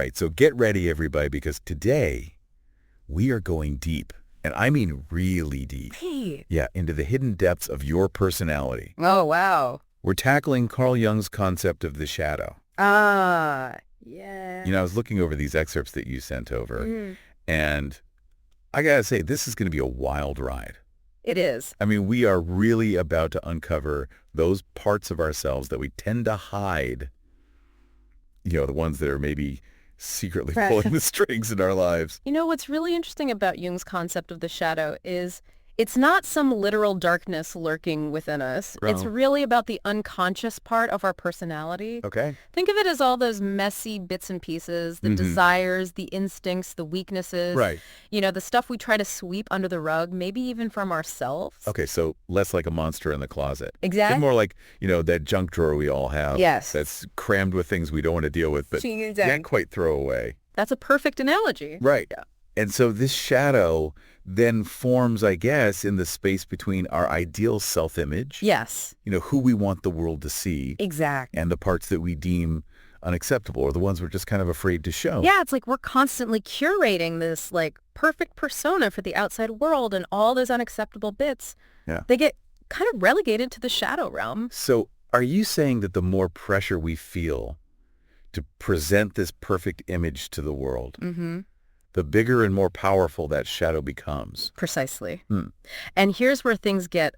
right, so get ready, everybody, because today we are going deep, and I mean really deep. Hey. Yeah, into the hidden depths of your personality. Oh, wow. We're tackling Carl Jung's concept of the shadow. Ah, yeah. You know, I was looking over these excerpts that you sent over, Mm. and I gotta say, this is going to be a wild ride. It is. I mean, we are really about to uncover those parts of ourselves that we tend to hide, the ones that are maybe secretly Right. pulling the strings in our lives. You know, what's really interesting about Jung's concept of the shadow is it's not some literal darkness lurking within us. No. It's really about the unconscious part of our personality. Okay. Think of it as all those messy bits and pieces, the desires, the instincts, the weaknesses. Right. The stuff we try to sweep under the rug, maybe even from ourselves. Okay, so less like a monster in the closet. Exactly. And more like, that junk drawer we all have. Yes. That's crammed with things we don't want to deal with, but Exactly. can't quite throw away. That's a perfect analogy. Right. Yeah. And so this shadow then forms, I guess, in the space between our ideal self-image. Yes. Who we want the world to see. Exactly. And the parts that we deem unacceptable or the ones we're just kind of afraid to show. Yeah, it's like we're constantly curating this perfect persona for the outside world, and all those unacceptable bits, they get kind of relegated to the shadow realm. So are you saying that the more pressure we feel to present this perfect image to the world, the bigger and more powerful that shadow becomes? Precisely. And here's where things get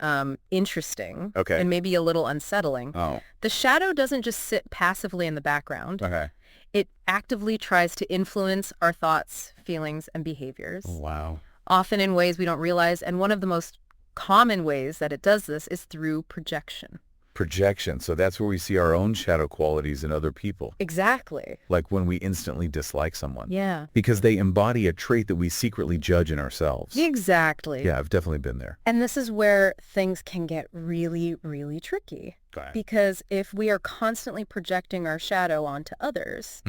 interesting and maybe a little unsettling. Oh. The shadow doesn't just sit passively in the background. Okay. It actively tries to influence our thoughts, feelings, and behaviors. Wow. Often in ways we don't realize. And one of the most common ways that it does this is through projection. Projection. So that's where we see our own shadow qualities in other people. Exactly. Like when we instantly dislike someone. Yeah. Because they embody a trait that we secretly judge in ourselves. Exactly. Yeah, I've definitely been there. And this is where things can get really, really tricky. Okay. Because if we are constantly projecting our shadow onto others,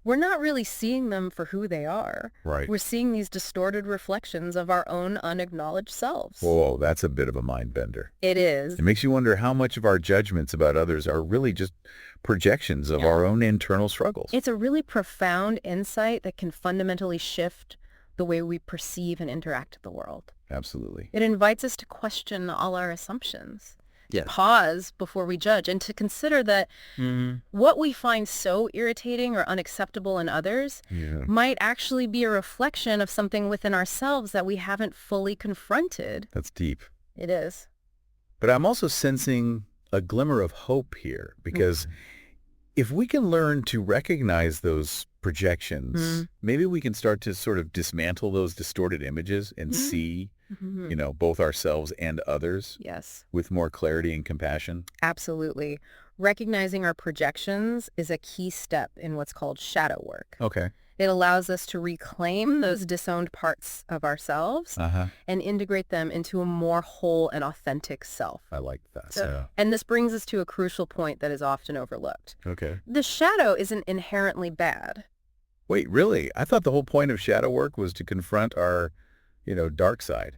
we're not really seeing them for who they are. Right. We're seeing these distorted reflections of our own unacknowledged selves. Whoa, that's a bit of a mind bender. It is. It makes you wonder how much of our judgments about others are really just projections of our own internal struggles. It's a really profound insight that can fundamentally shift the way we perceive and interact with the world. Absolutely. It invites us to question all our assumptions. Yes. Pause before we judge, and to consider that what we find so irritating or unacceptable in others might actually be a reflection of something within ourselves that we haven't fully confronted. That's deep. It is. But I'm also sensing a glimmer of hope here, because if we can learn to recognize those projections, maybe we can start to sort of dismantle those distorted images and see both ourselves and others with more clarity and compassion. Absolutely. Recognizing our projections is a key step in what's called shadow work. Okay. It allows us to reclaim those disowned parts of ourselves and integrate them into a more whole and authentic self. I like that. And this brings us to a crucial point that is often overlooked. Okay. The shadow isn't inherently bad. Wait, really? I thought the whole point of shadow work was to confront our dark side.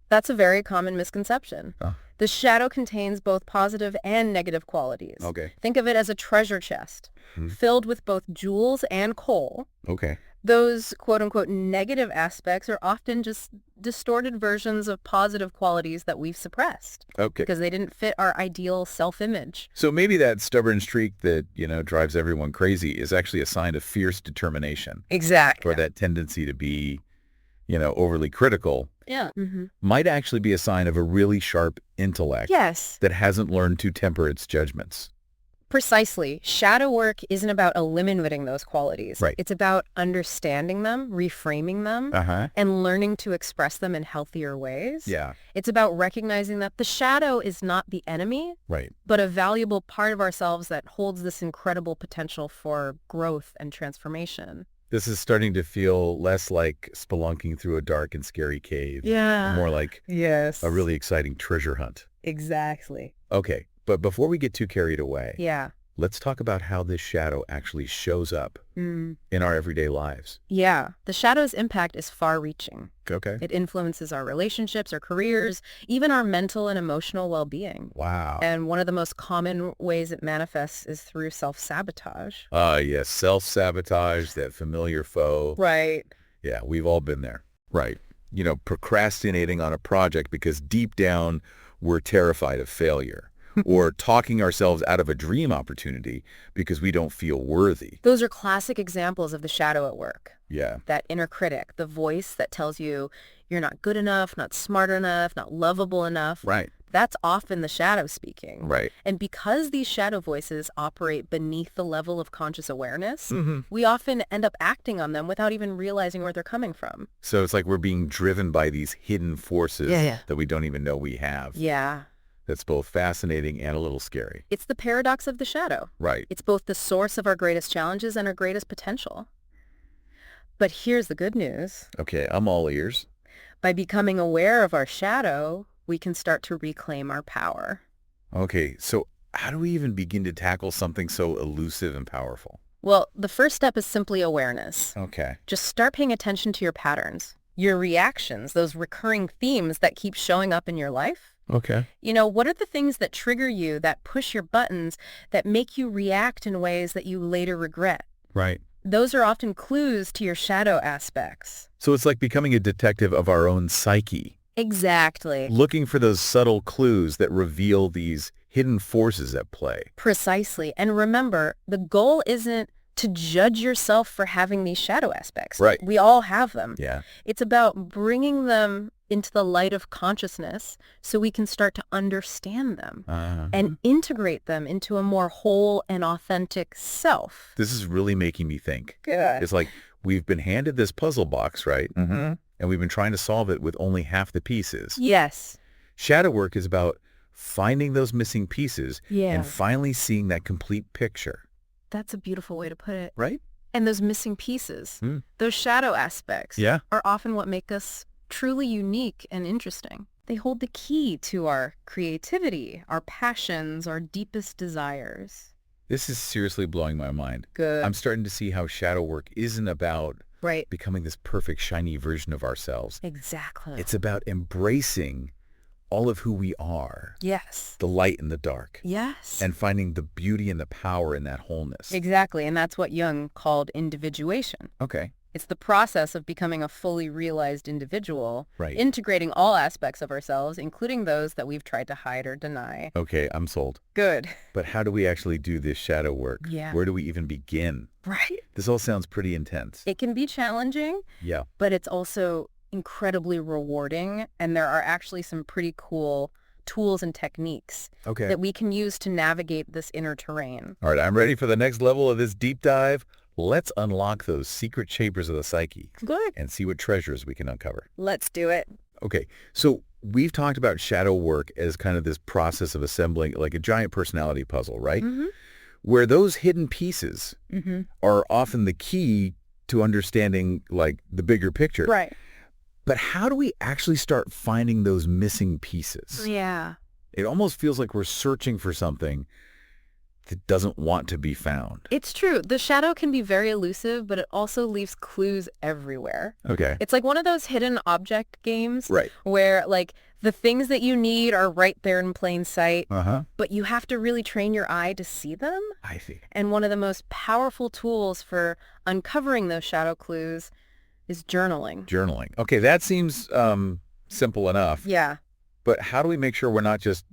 That's a very common misconception. Oh. The shadow contains both positive and negative qualities. Okay. Think of it as a treasure chest filled with both jewels and coal. Okay. Those quote-unquote negative aspects are often just distorted versions of positive qualities that we've suppressed. Okay. Because they didn't fit our ideal self-image. So maybe that stubborn streak that, drives everyone crazy is actually a sign of fierce determination. Exactly. Or that tendency to be, overly critical. Yeah. Might actually be a sign of a really sharp intellect. Yes. That hasn't learned to temper its judgments. Precisely. Shadow work isn't about eliminating those qualities. Right. It's about understanding them, reframing them, and learning to express them in healthier ways. Yeah. It's about recognizing that the shadow is not the enemy, Right. but a valuable part of ourselves that holds this incredible potential for growth and transformation. This is starting to feel less like spelunking through a dark and scary cave. Yeah. More like Yes. a really exciting treasure hunt. Exactly. Okay. But before we get too carried away, Yeah. let's talk about how this shadow actually shows up in our everyday lives. Yeah, the shadow's impact is far-reaching. Okay. It influences our relationships, our careers, even our mental and emotional well-being. Wow. And one of the most common ways it manifests is through self-sabotage. Yes, self-sabotage, that familiar foe. Right. Yeah, we've all been there. Right. Procrastinating on a project because deep down we're terrified of failure. Or talking ourselves out of a dream opportunity because we don't feel worthy. Those are classic examples of the shadow at work. Yeah. That inner critic, the voice that tells you you're not good enough, not smart enough, not lovable enough. Right. That's often the shadow speaking. Right. And because these shadow voices operate beneath the level of conscious awareness, we often end up acting on them without even realizing where they're coming from. So it's like we're being driven by these hidden forces Yeah. that we don't even know we have. Yeah. That's both fascinating and a little scary. It's the paradox of the shadow. Right. It's both the source of our greatest challenges and our greatest potential. But here's the good news. Okay, I'm all ears. By becoming aware of our shadow, we can start to reclaim our power. Okay, so how do we even begin to tackle something so elusive and powerful? Well, the first step is simply awareness. Okay. Just start paying attention to your patterns, your reactions, those recurring themes that keep showing up in your life. Okay. What are the things that trigger you, that push your buttons, that make you react in ways that you later regret? Right. Those are often clues to your shadow aspects. So it's like becoming a detective of our own psyche. Exactly. Looking for those subtle clues that reveal these hidden forces at play. Precisely. And remember, the goal isn't to judge yourself for having these shadow aspects. Right. We all have them. Yeah. It's about bringing them into the light of consciousness so we can start to understand them and integrate them into a more whole and authentic self. This is really making me think. Good. It's like we've been handed this puzzle box, right? And we've been trying to solve it with only half the pieces. Yes. Shadow work is about finding those missing pieces Yeah. and finally seeing that complete picture. That's a beautiful way to put it. Right? And those missing pieces, those shadow aspects, Yeah. are often what make us truly unique and interesting. They hold the key to our creativity, our passions, our deepest desires. This is seriously blowing my mind. Good. I'm starting to see how shadow work isn't about Right. becoming this perfect, shiny version of ourselves. Exactly. It's about embracing all of who we are, Yes. the light and the dark, Yes. and finding the beauty and the power in that wholeness. Exactly. And that's what Jung called individuation. Okay. It's the process of becoming a fully realized individual, Right. integrating all aspects of ourselves, including those that we've tried to hide or deny. Okay, I'm sold. Good. But how do we actually do this shadow work? Yeah. Where do we even begin? Right. This all sounds pretty intense. It can be challenging, Yeah. but it's also incredibly rewarding. And there are actually some pretty cool tools and techniques Okay. that we can use to navigate this inner terrain. All right, I'm ready for the next level of this deep dive. Let's unlock those secret chambers of the psyche Good. and see what treasures we can uncover. Let's do it. Okay, so we've talked about shadow work as kind of this process of assembling like a giant personality puzzle, right? Where those hidden pieces are often the key to understanding like the bigger picture. Right. But how do we actually start finding those missing pieces? Yeah. It almost feels like we're searching for something that doesn't want to be found. It's true. The shadow can be very elusive, but it also leaves clues everywhere. Okay. It's like one of those hidden object games Right. where like the things that you need are right there in plain sight, Uh-huh. but you have to really train your eye to see them. I see. And one of the most powerful tools for uncovering those shadow clues is journaling. Journaling. Okay, that seems simple enough. Yeah. But how do we make sure we're not just,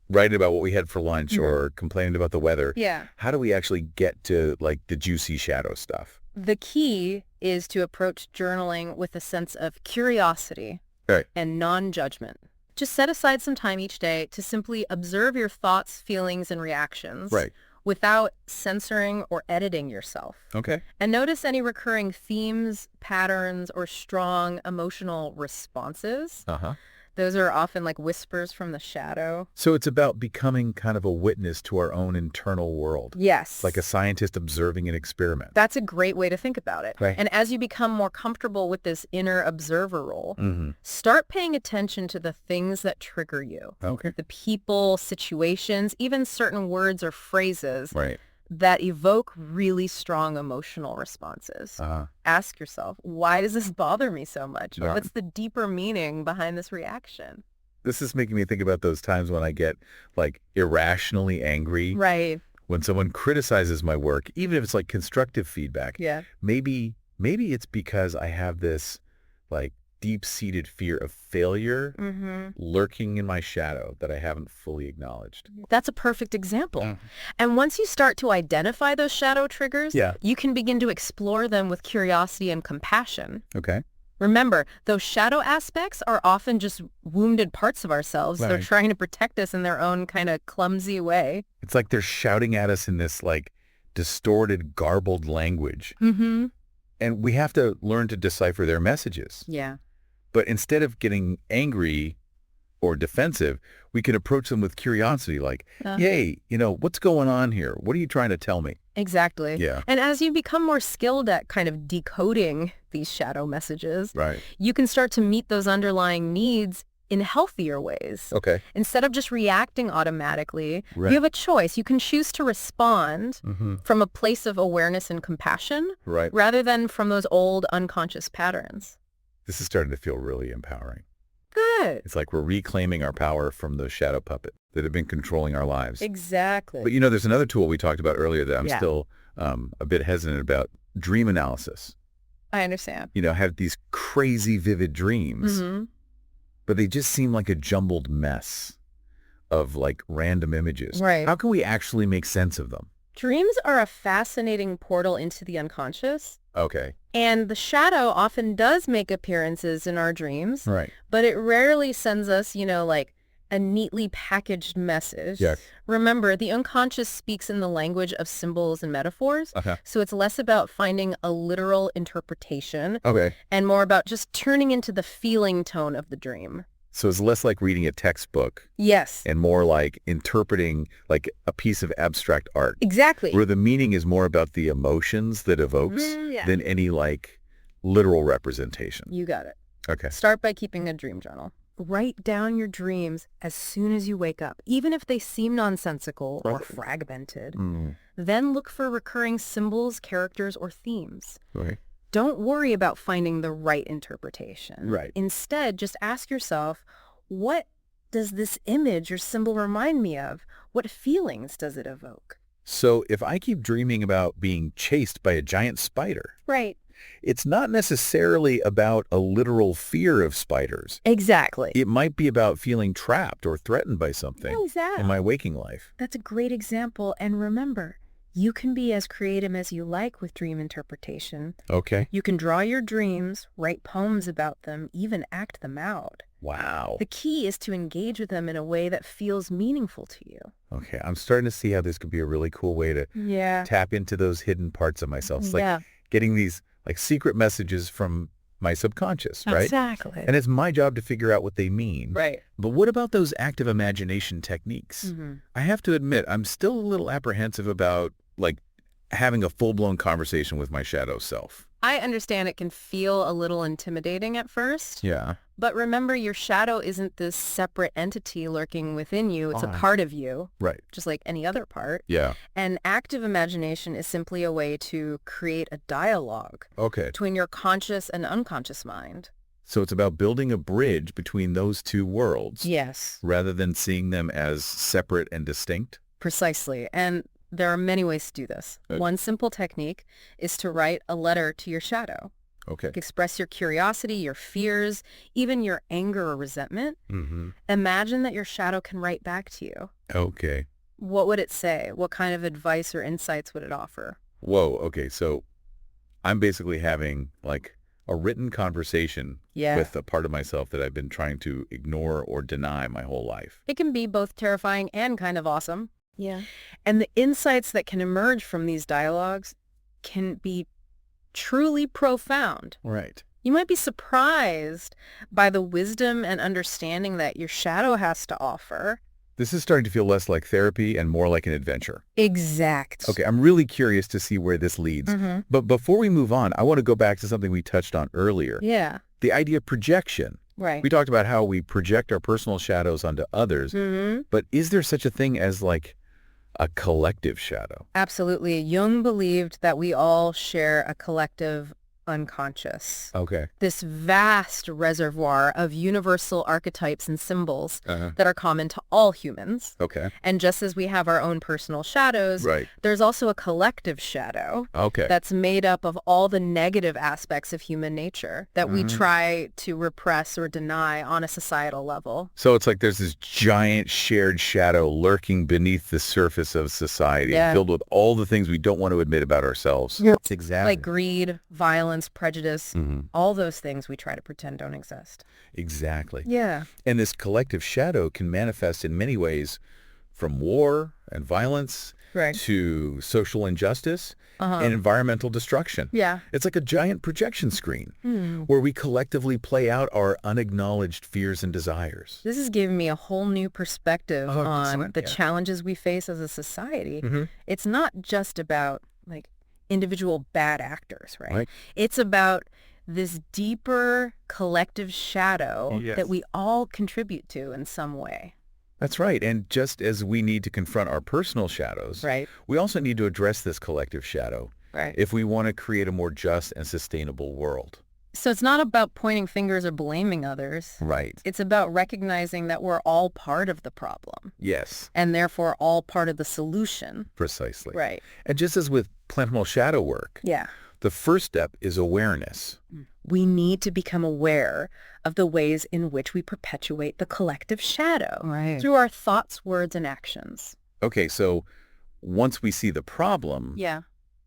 writing about what we had for lunch or complaining about the weather? Yeah. How do we actually get to like the juicy shadow stuff? The key is to approach journaling with a sense of curiosity Right. and non-judgment. Just set aside some time each day to simply observe your thoughts, feelings, and reactions Right. without censoring or editing yourself. Okay. And notice any recurring themes, patterns, or strong emotional responses. Uh-huh. Those are often like whispers from the shadow. So it's about becoming kind of a witness to our own internal world. Yes. Like a scientist observing an experiment. That's a great way to think about it. Right. And as you become more comfortable with this inner observer role, start paying attention to the things that trigger you. Okay. The people, situations, even certain words or phrases Right. that evoke really strong emotional responses. Ask yourself, why does this bother me so much? Right. What's the deeper meaning behind this reaction? This is making me think about those times when I get like irrationally angry. Right. When someone criticizes my work, even if it's like constructive feedback. Yeah. Maybe it's because I have this like deep-seated fear of failure lurking in my shadow that I haven't fully acknowledged. That's a perfect example. And once you start to identify those shadow triggers, you can begin to explore them with curiosity and compassion. Okay. Remember, those shadow aspects are often just wounded parts of ourselves. Right. They're trying to protect us in their own kind of clumsy way. It's like they're shouting at us in this like distorted, garbled language. And we have to learn to decipher their messages. Yeah. But instead of getting angry or defensive, we can approach them with curiosity, like, hey, what's going on here? What are you trying to tell me? Exactly. Yeah. And as you become more skilled at kind of decoding these shadow messages, Right. you can start to meet those underlying needs in healthier ways. Okay. Instead of just reacting automatically, Right. you have a choice. You can choose to respond from a place of awareness and compassion Right. rather than from those old unconscious patterns. This is starting to feel really empowering. Good. It's like we're reclaiming our power from those shadow puppets that have been controlling our lives. Exactly. But there's another tool we talked about earlier that I'm still a bit hesitant about, dream analysis. I understand. Have these crazy vivid dreams, but they just seem like a jumbled mess of like random images. Right. How can we actually make sense of them? Dreams are a fascinating portal into the unconscious. Okay. And the shadow often does make appearances in our dreams. Right. But it rarely sends us, like a neatly packaged message. Yeah. Remember, the unconscious speaks in the language of symbols and metaphors. So it's less about finding a literal interpretation and more about just turning into the feeling tone of the dream. So it's less like reading a textbook. Yes. And more like interpreting like a piece of abstract art. Exactly. Where the meaning is more about the emotions that evokes than any like literal representation. You got it. Okay. Start by keeping a dream journal. Write down your dreams as soon as you wake up, even if they seem nonsensical or fragmented. Then look for recurring symbols, characters, or themes. Right. Don't worry about finding the right interpretation. Right. Instead, just ask yourself, what does this image or symbol remind me of? What feelings does it evoke? So if I keep dreaming about being chased by a giant spider, Right. it's not necessarily about a literal fear of spiders. Exactly. It might be about feeling trapped or threatened by something Exactly. in my waking life. That's a great example. And remember, you can be as creative as you like with dream interpretation. Okay. You can draw your dreams, write poems about them, even act them out. Wow. The key is to engage with them in a way that feels meaningful to you. Okay. I'm starting to see how this could be a really cool way to tap into those hidden parts of myself. It's like getting these like secret messages from my subconscious, right? Exactly. And it's my job to figure out what they mean. Right. But what about those active imagination techniques? I have to admit, I'm still a little apprehensive about like having a full-blown conversation with my shadow self. I understand it can feel a little intimidating at first. Yeah. But remember, your shadow isn't this separate entity lurking within you. It's a part of you. Right. Just like any other part. Yeah. And active imagination is simply a way to create a dialogue Okay. between your conscious and unconscious mind. So it's about building a bridge between those two worlds. Yes. Rather than seeing them as separate and distinct. Precisely. And there are many ways to do this. One simple technique is to write a letter to your shadow. Okay. Express your curiosity, your fears, even your anger or resentment. Imagine that your shadow can write back to you. Okay. What would it say? What kind of advice or insights would it offer? Whoa. Okay. So I'm basically having like a written conversation with a part of myself that I've been trying to ignore or deny my whole life. It can be both terrifying and kind of awesome. Yeah. And the insights that can emerge from these dialogues can be truly profound. Right. You might be surprised by the wisdom and understanding that your shadow has to offer. This is starting to feel less like therapy and more like an adventure. Exact. Okay, I'm really curious to see where this leads. But before we move on, I want to go back to something we touched on earlier. Yeah. The idea of projection. Right. We talked about how we project our personal shadows onto others, but is there such a thing as like a collective shadow? Absolutely. Jung believed that we all share a collective unconscious. Okay. This vast reservoir of universal archetypes and symbols that are common to all humans. Okay. And just as we have our own personal shadows, Right. there's also a collective shadow Okay. that's made up of all the negative aspects of human nature that we try to repress or deny on a societal level. So it's like there's this giant shared shadow lurking beneath the surface of society, filled with all the things we don't want to admit about ourselves. Yep. Exactly. Like greed, violence, prejudice, all those things we try to pretend don't exist. Exactly. Yeah. And this collective shadow can manifest in many ways, from war and violence to social injustice and environmental destruction. Yeah. It's like a giant projection screen where we collectively play out our unacknowledged fears and desires. This is giving me a whole new perspective on excellent. the challenges we face as a society. It's not just about like individual bad actors, right? It's about this deeper collective shadow that we all contribute to in some way. That's right. And just as we need to confront our personal shadows, we also need to address this collective shadow if we want to create a more just and sustainable world. So it's not about pointing fingers or blaming others. Right. It's about recognizing that we're all part of the problem. Yes. And therefore all part of the solution. Precisely. Right. And just as with plentiful shadow work, the first step is awareness. We need to become aware of the ways in which we perpetuate the collective shadow through our thoughts, words, and actions. Okay, so once we see the problem,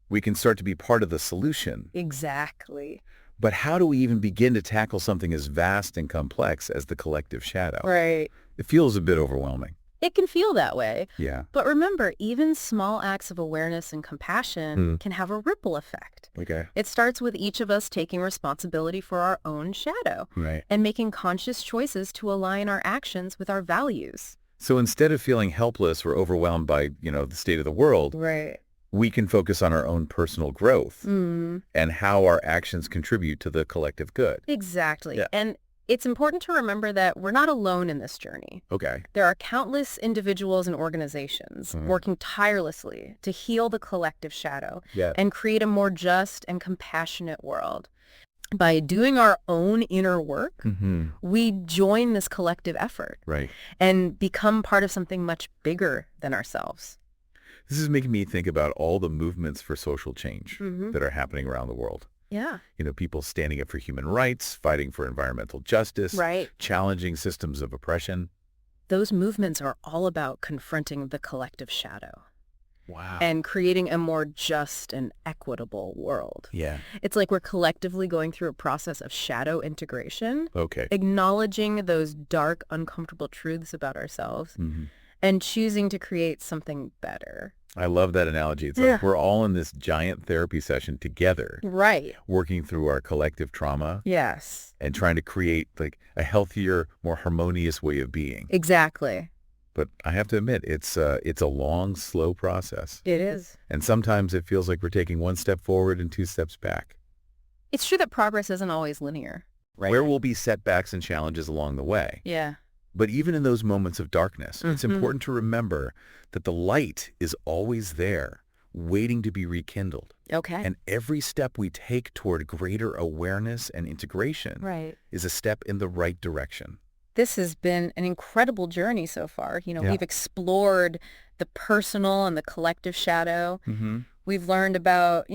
we can start to be part of the solution. Exactly. But how do we even begin to tackle something as vast and complex as the collective shadow? Right. It feels a bit overwhelming. It can feel that way. Yeah. But remember, even small acts of awareness and compassion can have a ripple effect. Okay. It starts with each of us taking responsibility for our own shadow and making conscious choices to align our actions with our values. So instead of feeling helpless or overwhelmed by, the state of the world, we can focus on our own personal growth and how our actions contribute to the collective good. Exactly. Yeah. And it's important to remember that we're not alone in this journey. Okay. There are countless individuals and organizations working tirelessly to heal the collective shadow and create a more just and compassionate world. By doing our own inner work, we join this collective effort and become part of something much bigger than ourselves. This is making me think about all the movements for social change that are happening around the world. Yeah. People standing up for human rights, fighting for environmental justice, challenging systems of oppression. Those movements are all about confronting the collective shadow. Wow. And creating a more just and equitable world. Yeah. It's like we're collectively going through a process of shadow integration. Okay. Acknowledging those dark, uncomfortable truths about ourselves and choosing to create something better. I love that analogy. It's like we're all in this giant therapy session together. Right. Working through our collective trauma. Yes. And trying to create like a healthier, more harmonious way of being. Exactly. But I have to admit, it's a long, slow process. It is. And sometimes it feels like we're taking one step forward and two steps back. It's true that progress isn't always linear. Right. There will be setbacks and challenges along the way. Yeah. But even in those moments of darkness, it's important to remember that the light is always there, waiting to be rekindled. Okay. And every step we take toward greater awareness and integration is a step in the right direction. This has been an incredible journey so far. We've explored the personal and the collective shadow. We've learned about,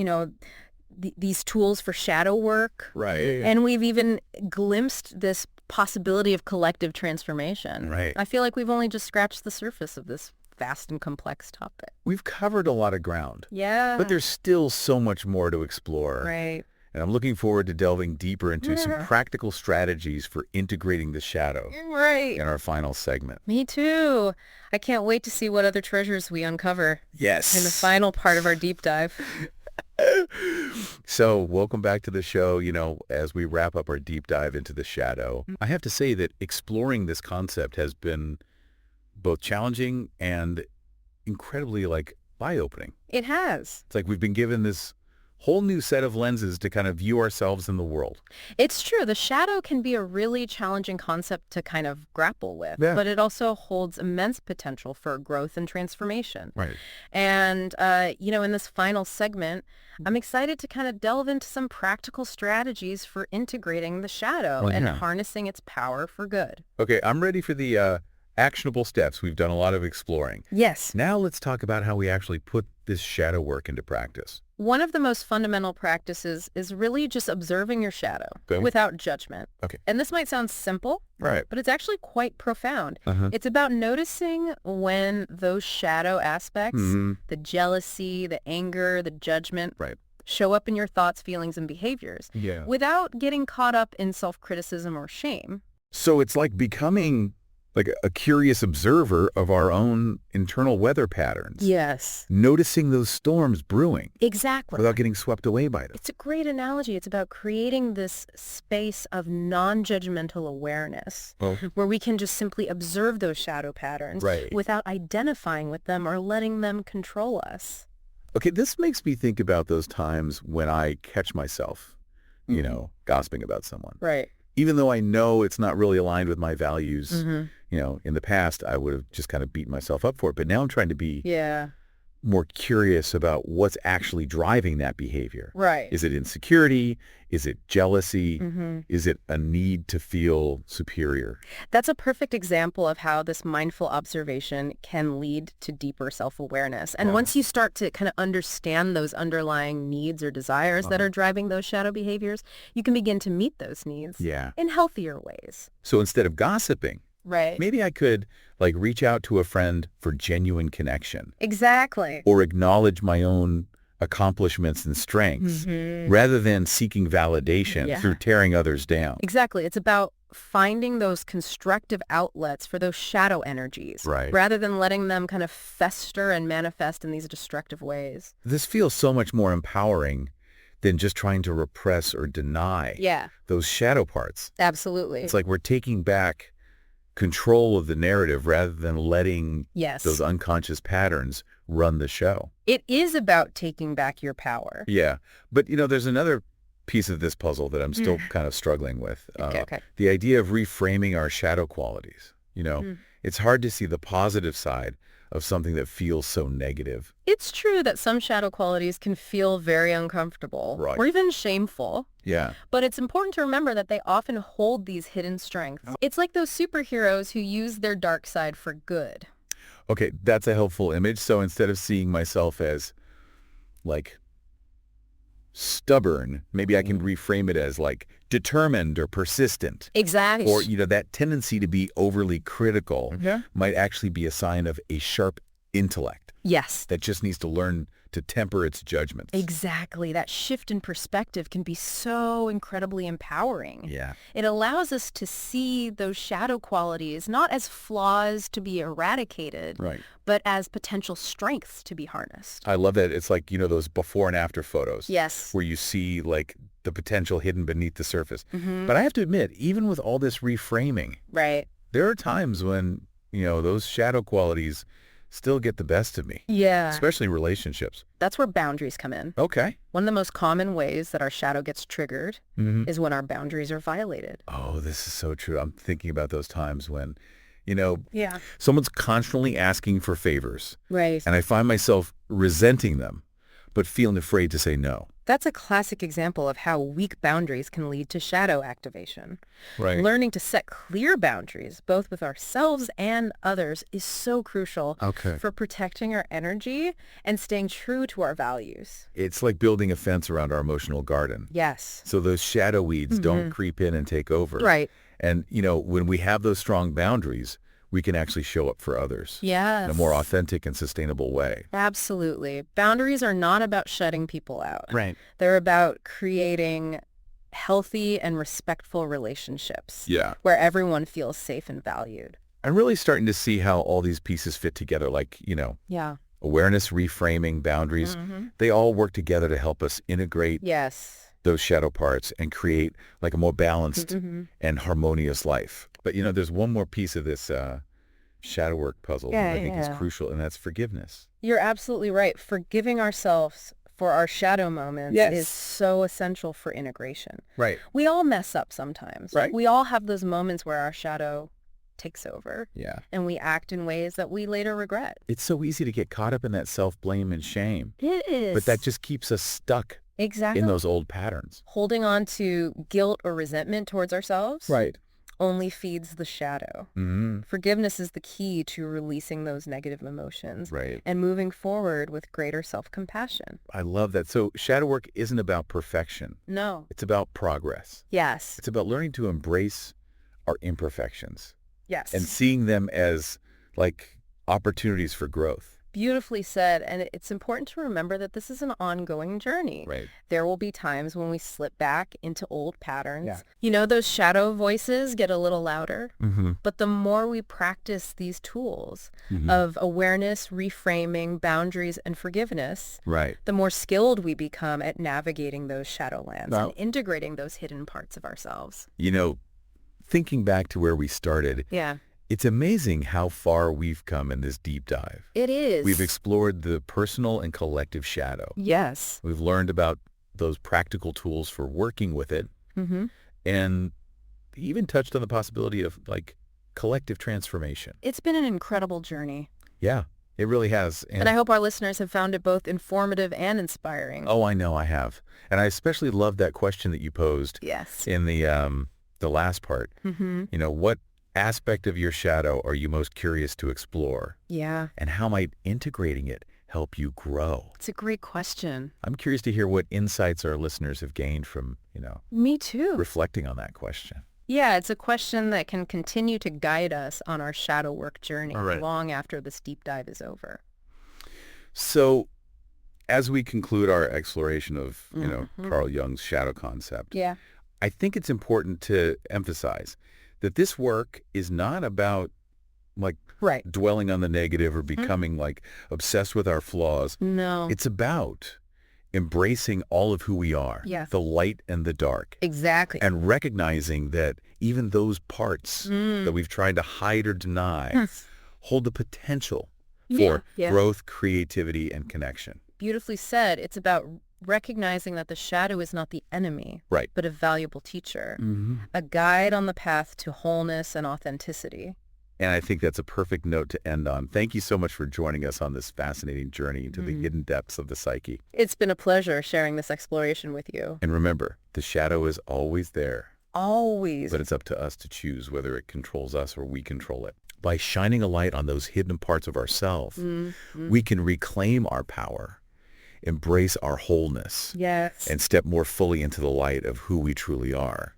these tools for shadow work. Right. And we've even glimpsed this possibility of collective transformation. Right. I feel like we've only just scratched the surface of this vast and complex topic. We've covered a lot of ground. Yeah. But there's still so much more to explore. Right. And I'm looking forward to delving deeper into some practical strategies for integrating the shadow in our final segment. Me too. I can't wait to see what other treasures we uncover in the final part of our deep dive. So welcome back to the show. As we wrap up our deep dive into the shadow, I have to say that exploring this concept has been both challenging and incredibly eye-opening. It has. It's like we've been given this whole new set of lenses to kind of view ourselves in the world. It's true. The shadow can be a really challenging concept to kind of grapple with, Yeah. but it also holds immense potential for growth and transformation. Right. And, in this final segment, I'm excited to kind of delve into some practical strategies for integrating the shadow and harnessing its power for good. Okay, I'm ready for the actionable steps. We've done a lot of exploring. Yes. Now let's talk about how we actually put this shadow work into practice. One of the most fundamental practices is really just observing your shadow without judgment. Okay. And this might sound simple, Right. but it's actually quite profound. Uh-huh. It's about noticing when those shadow aspects, the jealousy, the anger, the judgment, Right. show up in your thoughts, feelings, and behaviors without getting caught up in self-criticism or shame. So it's like becoming like a curious observer of our own internal weather patterns. Yes. Noticing those storms brewing. Exactly. Without getting swept away by them. It's a great analogy. It's about creating this space of non-judgmental awareness where we can just simply observe those shadow patterns without identifying with them or letting them control us. Okay, this makes me think about those times when I catch myself, gossiping about someone. Right. Even though I know it's not really aligned with my values, in the past, I would have just kind of beaten myself up for it. But now I'm trying to be more curious about what's actually driving that behavior. Right. Is it insecurity? Is it jealousy? Is it a need to feel superior? That's a perfect example of how this mindful observation can lead to deeper self-awareness. And once you start to kind of understand those underlying needs or desires that are driving those shadow behaviors, you can begin to meet those needs in healthier ways. So instead of gossiping, Right. maybe I could reach out to a friend for genuine connection. Exactly. Or acknowledge my own accomplishments and strengths rather than seeking validation through tearing others down. Exactly. It's about finding those constructive outlets for those shadow energies rather than letting them kind of fester and manifest in these destructive ways. This feels so much more empowering than just trying to repress or deny those shadow parts. Absolutely. It's like we're taking back control of the narrative rather than letting those unconscious patterns run the show. It is about taking back your power. Yeah. But, there's another piece of this puzzle that I'm still kind of struggling with. Okay. The idea of reframing our shadow qualities. It's hard to see the positive side of something that feels so negative. It's true that some shadow qualities can feel very uncomfortable or even shameful. Yeah. But it's important to remember that they often hold these hidden strengths. It's like those superheroes who use their dark side for good. Okay, that's a helpful image. So instead of seeing myself as stubborn, maybe I can reframe it as determined or persistent. Exactly. Or, that tendency to be overly critical might actually be a sign of a sharp intellect. Yes. That just needs to learn to temper its judgments. Exactly. That shift in perspective can be so incredibly empowering. Yeah. It allows us to see those shadow qualities not as flaws to be eradicated, but as potential strengths to be harnessed. I love that. It's like, those before and after photos. Yes. Where you see the potential hidden beneath the surface. But I have to admit, even with all this reframing, there are times when, those shadow qualities still get the best of me. Yeah. Especially relationships. That's where boundaries come in. Okay. One of the most common ways that our shadow gets triggered is when our boundaries are violated. Oh, this is so true. I'm thinking about those times when, someone's constantly asking for favors. Right. And I find myself resenting them, but feeling afraid to say no. That's a classic example of how weak boundaries can lead to shadow activation. Right. Learning to set clear boundaries, both with ourselves and others, is so crucial for protecting our energy and staying true to our values. It's like building a fence around our emotional garden. Yes. So those shadow weeds don't creep in and take over. Right. And, when we have those strong boundaries, we can actually show up for others in a more authentic and sustainable way. Absolutely. Boundaries are not about shutting people out. Right. They're about creating healthy and respectful relationships where everyone feels safe and valued. I'm really starting to see how all these pieces fit together, awareness, reframing, boundaries, they all work together to help us integrate Yes. those shadow parts and create like a more balanced and harmonious life. But, there's one more piece of this shadow work puzzle that I think is crucial, and that's forgiveness. You're absolutely right. Forgiving ourselves for our shadow moments is so essential for integration. Right. We all mess up sometimes. Right. We all have those moments where our shadow takes over. Yeah. And we act in ways that we later regret. It's so easy to get caught up in that self-blame and shame. It is. But that just keeps us stuck exactly in those old patterns. Holding on to guilt or resentment towards ourselves Right. only feeds the shadow. Forgiveness is the key to releasing those negative emotions Right. and moving forward with greater self-compassion. I love that. So shadow work isn't about perfection. No. It's about progress. Yes. It's about learning to embrace our imperfections Yes. and seeing them as like opportunities for growth. Beautifully said. And it's important to remember that this is an ongoing journey. Right. There will be times when we slip back into old patterns. Yeah. Those shadow voices get a little louder. But the more we practice these tools of awareness, reframing, boundaries, and forgiveness, Right. the more skilled we become at navigating those shadowlands Now- and integrating those hidden parts of ourselves. Thinking back to where we started, Yeah, it's amazing how far we've come in this deep dive. it is. We've explored the personal and collective shadow. Yes. We've learned about those practical tools for working with it, and even touched on the possibility of like collective transformation. It's been an incredible journey. Yeah, it really has. And I hope our listeners have found it both informative and inspiring. Oh, I know I have. And I especially love that question that you posed Yes. in the last part. What aspect of your shadow are you most curious to explore? Yeah. And how might integrating it help you grow? It's a great question. I'm curious to hear what insights our listeners have gained from, Me too. reflecting on that question. Yeah, it's a question that can continue to guide us on our shadow work journey All right. long after this deep dive is over. So as we conclude our exploration of, Carl Jung's shadow concept, Yeah. I think it's important to emphasize that this work is not about like Right. dwelling on the negative or becoming like obsessed with our flaws. No. It's about embracing all of who we are, Yes. the light and the dark, Exactly. and recognizing that even those parts that we've tried to hide or deny hold the potential for Yeah. growth, creativity, and connection. Beautifully said. It's about recognizing that the shadow is not the enemy, Right. but a valuable teacher, a guide on the path to wholeness and authenticity. And I think that's a perfect note to end on. Thank you so much for joining us on this fascinating journey into the hidden depths of the psyche. It's been a pleasure sharing this exploration with you. And remember, the shadow is always there, Always. but it's up to us to choose whether it controls us or we control it. By shining a light on those hidden parts of ourselves, we can reclaim our power, embrace our wholeness, Yes. and step more fully into the light of who we truly are.